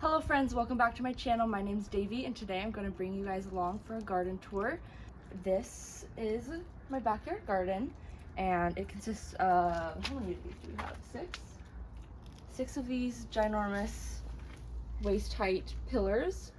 Hello friends, welcome back to my channel. My name's Davy and today I'm going to bring you guys along for a garden tour. This is my backyard garden and it consists of, how many of these do we have? Six of these ginormous waist height pillars,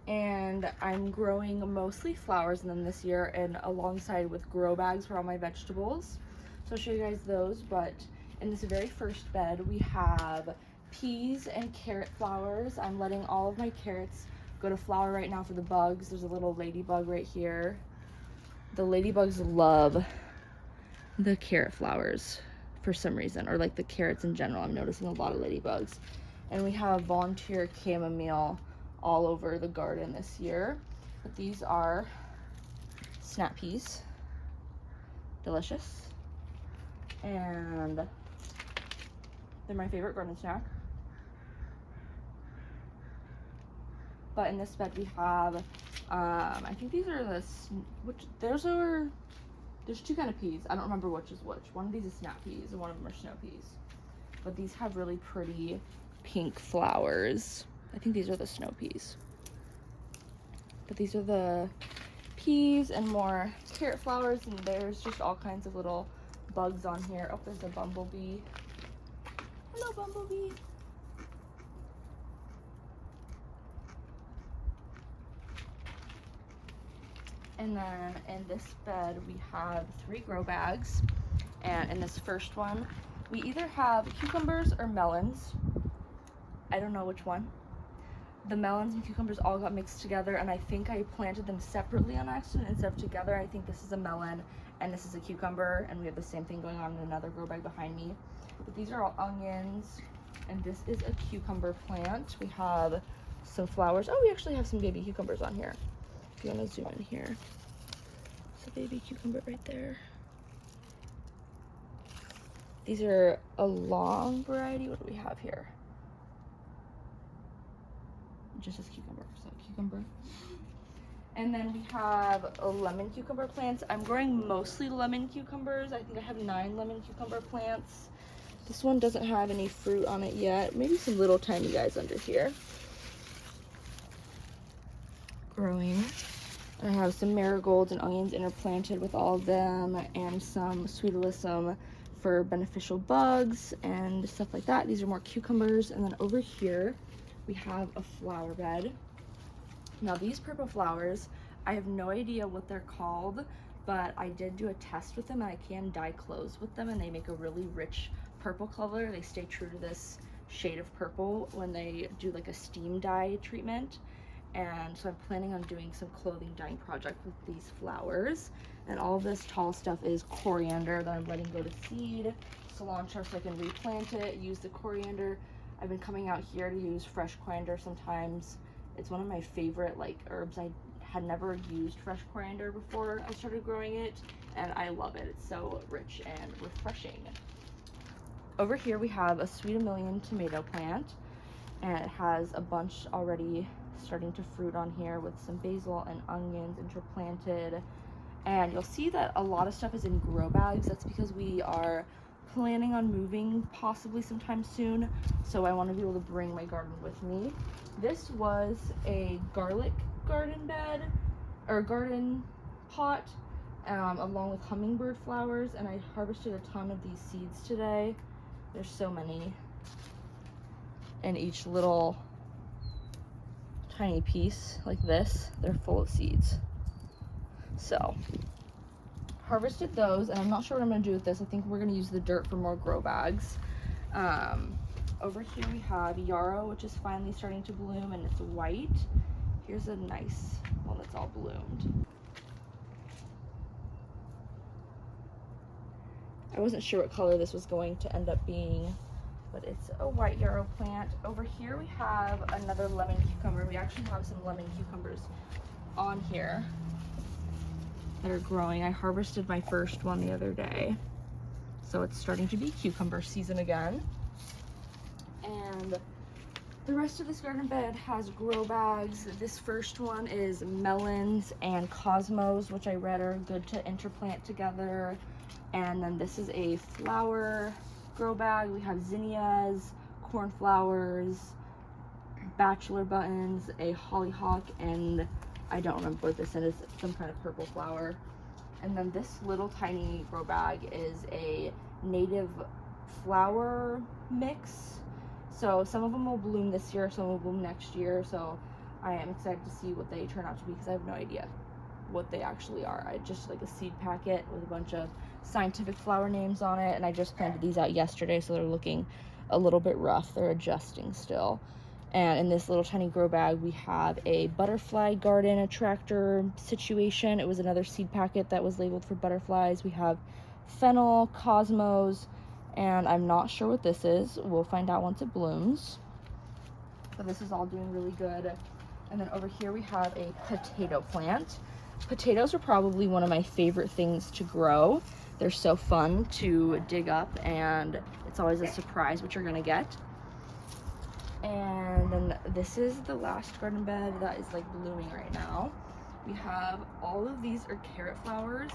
and I'm growing mostly flowers in them this year and alongside with grow bags for all my vegetables. So I'll show you guys those, but in this very first bed we have peas and carrot flowers. I'm letting all of my carrots go to flower right now for the bugs. There's a little ladybug right here. The ladybugs love the carrot flowers for some reason, or like the carrots in general. I'm noticing a lot of ladybugs. And we have volunteer chamomile all over the garden this year. But these are snap peas. Delicious. And they're my favorite garden snack. But in this bed we have, I think these are there's two kind of peas. I don't remember which is which. One of these is snap peas and one of them are snow peas. But these have really pretty pink flowers. I think these are the snow peas. But these are the peas and more carrot flowers, and there's just all kinds of little bugs on here. Oh, there's a bumblebee. Hello, bumblebee. And then in this bed we have 3 grow bags, and in this first one we either have cucumbers or melons. I don't know which one. The melons and cucumbers all got mixed together, and I think I planted them separately on accident instead of together. I think this is a melon and this is a cucumber, and we have the same thing going on in another grow bag behind me. But these are all onions, and this is a cucumber plant. We have some flowers. Oh, we actually have some baby cucumbers on here. If you want to zoom in here, it's a baby cucumber right there. These are a long variety. What do we have here? Just says cucumber, so cucumber. And then we have lemon cucumber plants. I'm growing mostly lemon cucumbers. I think I have 9 lemon cucumber plants. This one doesn't have any fruit on it yet. Maybe some little tiny guys under here. Growing. I have some marigolds and onions interplanted with all of them, and some sweet alyssum for beneficial bugs and stuff like that. These are more cucumbers. And then over here we have a flower bed. Now these purple flowers, I have no idea what they're called, but I did do a test with them and I can dye clothes with them, and they make a really rich purple color. They stay true to this shade of purple when they do like a steam dye treatment. And so I'm planning on doing some clothing dyeing project with these flowers. And all of this tall stuff is coriander that I'm letting go to seed, cilantro so I can replant it, use the coriander. I've been coming out here to use fresh coriander sometimes. It's one of my favorite like herbs. I had never used fresh coriander before I started growing it, and I love it. It's so rich and refreshing. Over here we have a Sweet a Million tomato plant, and it has a bunch already starting to fruit on here with some basil and onions interplanted. And you'll see that a lot of stuff is in grow bags. That's because we are planning on moving possibly sometime soon, so I want to be able to bring my garden with me. This was a garlic garden bed or garden pot along with hummingbird flowers, and I harvested a ton of these seeds today. There's so many in each little tiny piece like this. They're full of seeds. So harvested those, and I'm not sure what I'm going to do with this. I think we're going to use the dirt for more grow bags. Over here we have yarrow, which is finally starting to bloom, and it's white. Here's a nice one that's all bloomed. I wasn't sure what color this was going to end up being, but it's a white yarrow plant. Over here we have another lemon cucumber. We actually have some lemon cucumbers on here that are growing. I harvested my first one the other day, so it's starting to be cucumber season again. And the rest of this garden bed has grow bags. This first one is melons and cosmos, which I read are good to interplant together. And then this is a flower grow bag. We have zinnias, cornflowers, bachelor buttons, a hollyhock, and I don't remember what this is, some kind of purple flower. And then this little tiny grow bag is a native flower mix. So some of them will bloom this year, some will bloom next year. So I am excited to see what they turn out to be, because I have no idea what they actually are. I just like a seed packet with a bunch of scientific flower names on it, and I just planted these out yesterday, so they're looking a little bit rough. They're adjusting still. And in this little tiny grow bag, we have a butterfly garden attractor situation. It was another seed packet that was labeled for butterflies. We have fennel, cosmos, and I'm not sure what this is. We'll find out once it blooms. But this is all doing really good. And then over here we have a potato plant. Potatoes are probably one of my favorite things to grow. They're so fun to dig up, and it's always a surprise what you're gonna get. And then this is the last garden bed that is like blooming right now. We have all of these are carrot flowers.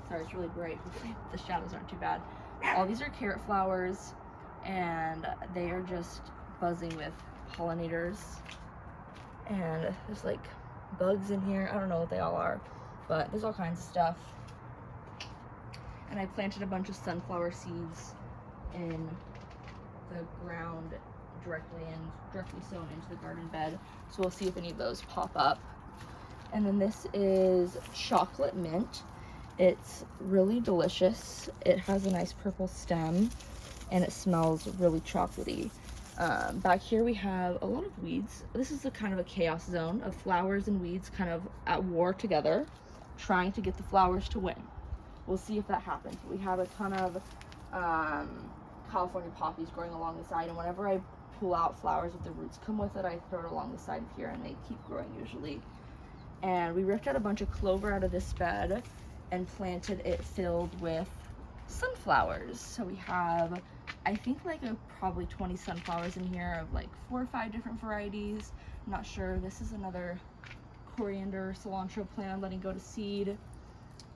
Sorry, it's really bright. Hopefully the shadows aren't too bad. All these are carrot flowers, and they are just buzzing with pollinators. And there's like bugs in here. I don't know what they all are, but there's all kinds of stuff. And I planted a bunch of sunflower seeds in the ground directly sown into the garden bed. So we'll see if any of those pop up. And then this is chocolate mint. It's really delicious. It has a nice purple stem, and it smells really chocolatey. Back here we have a lot of weeds. This is a kind of a chaos zone of flowers and weeds kind of at war together, trying to get the flowers to win. We'll see if that happens. We have a ton of California poppies growing along the side, and whenever I pull out flowers with the roots come with it, I throw it along the side of here, and they keep growing usually. And we ripped out a bunch of clover out of this bed and planted it filled with sunflowers. So we have, I think, like probably 20 sunflowers in here of like 4 or 5 different varieties. I'm not sure. This is another coriander cilantro plant I'm letting go to seed.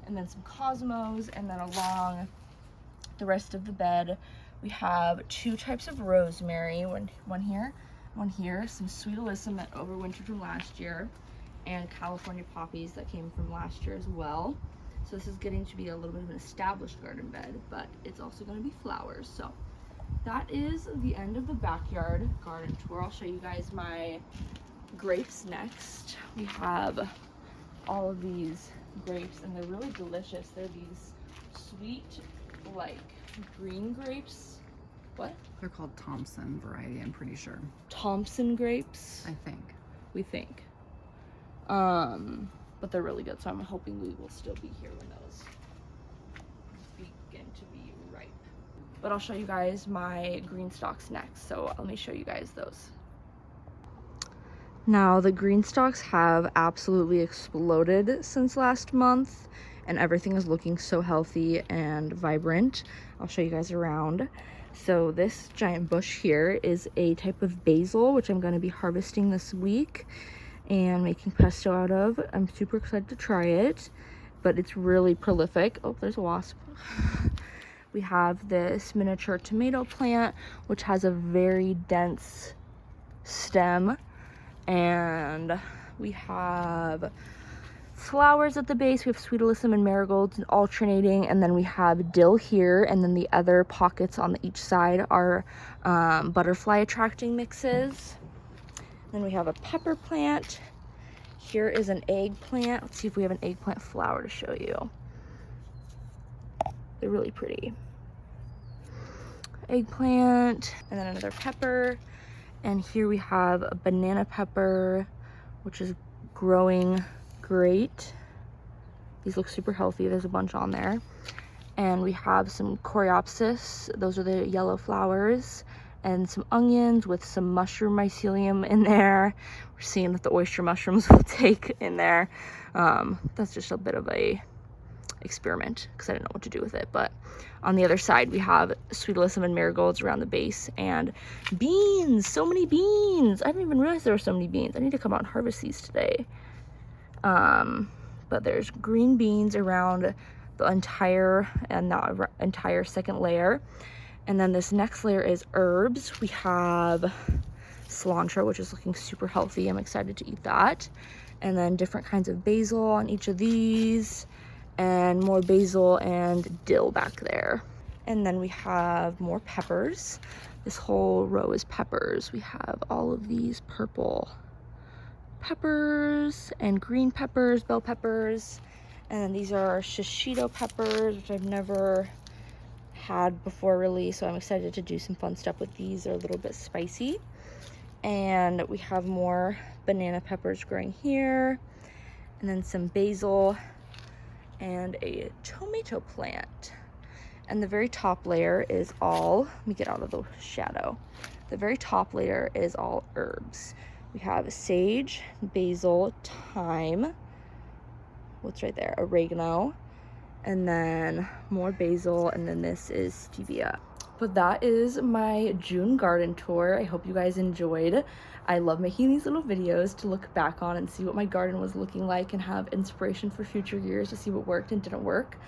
And then some cosmos, and then along the rest of the bed we have 2 types of rosemary, one here, some sweet alyssum that overwintered from last year, and California poppies that came from last year as well. So this is getting to be a little bit of an established garden bed, but it's also going to be flowers. So that is the end of the backyard garden tour. I'll show you guys my grapes next. We have all of these grapes, and they're really delicious. They're these sweet, like green grapes. What? They're called Thompson variety, I'm pretty sure. Thompson grapes? I think. We think. But they're really good, so I'm hoping we will still be here when those begin to be ripe. But I'll show you guys my green stalks next, so let me show you guys those. Now, the green stalks have absolutely exploded since last month, and everything is looking so healthy and vibrant. I'll show you guys around. So this giant bush here is a type of basil, which I'm going to be harvesting this week and making pesto out of. I'm super excited to try it, but it's really prolific. Oh, there's a wasp. We have this miniature tomato plant, which has a very dense stem, and we have flowers at the base. We have sweet alyssum and marigolds and alternating, and then we have dill here, and then the other pockets on each side are butterfly attracting mixes. Then we have a pepper plant. Here is an eggplant. Let's see if we have an eggplant flower to show you. They're really pretty. Eggplant, and then another pepper. And here we have a banana pepper, which is growing great. These look super healthy. There's a bunch on there. And we have some coreopsis. Those are the yellow flowers. And some onions with some mushroom mycelium in there. We're seeing that the oyster mushrooms will take in there. That's just a bit of a experiment because I didn't know what to do with it. But on the other side we have sweet alyssum and marigolds around the base, and beans. So many beans. I didn't even realize there were so many beans. I need to come out and harvest these today. But there's green beans around the entire second layer. And then this next layer is herbs. We have cilantro, which is looking super healthy. I'm excited to eat that. And then different kinds of basil on each of these, and more basil and dill back there. And then we have more peppers. This whole row is peppers. We have all of these purple peppers and green peppers, bell peppers. And then these are shishito peppers, which I've never had before really, so I'm excited to do some fun stuff with these. They're a little bit spicy. And we have more banana peppers growing here, and then some basil and a tomato plant. And the very top layer is all, let me get out of the shadow. The very top layer is all herbs. We have sage, basil, thyme, what's right there, oregano, and then more basil, and then this is stevia. But that is my June garden tour. I hope you guys enjoyed. I love making these little videos to look back on and see what my garden was looking like and have inspiration for future years to see what worked and didn't work.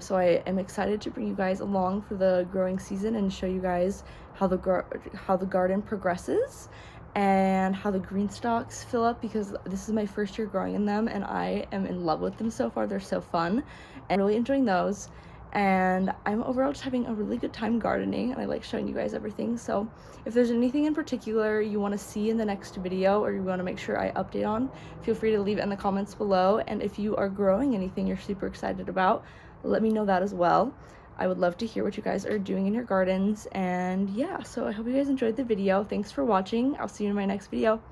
So I am excited to bring you guys along for the growing season and show you guys how the garden progresses and how the green stalks fill up, because this is my first year growing in them and I am in love with them so far. They're so fun and really enjoying those. And I'm overall just having a really good time gardening, and I like showing you guys everything. So if there's anything in particular you want to see in the next video or you want to make sure I update on, feel free to leave it in the comments below. And if you are growing anything you're super excited about, let me know that as well. I would love to hear what you guys are doing in your gardens. And yeah, so I hope you guys enjoyed the video. Thanks for watching. I'll see you in my next video.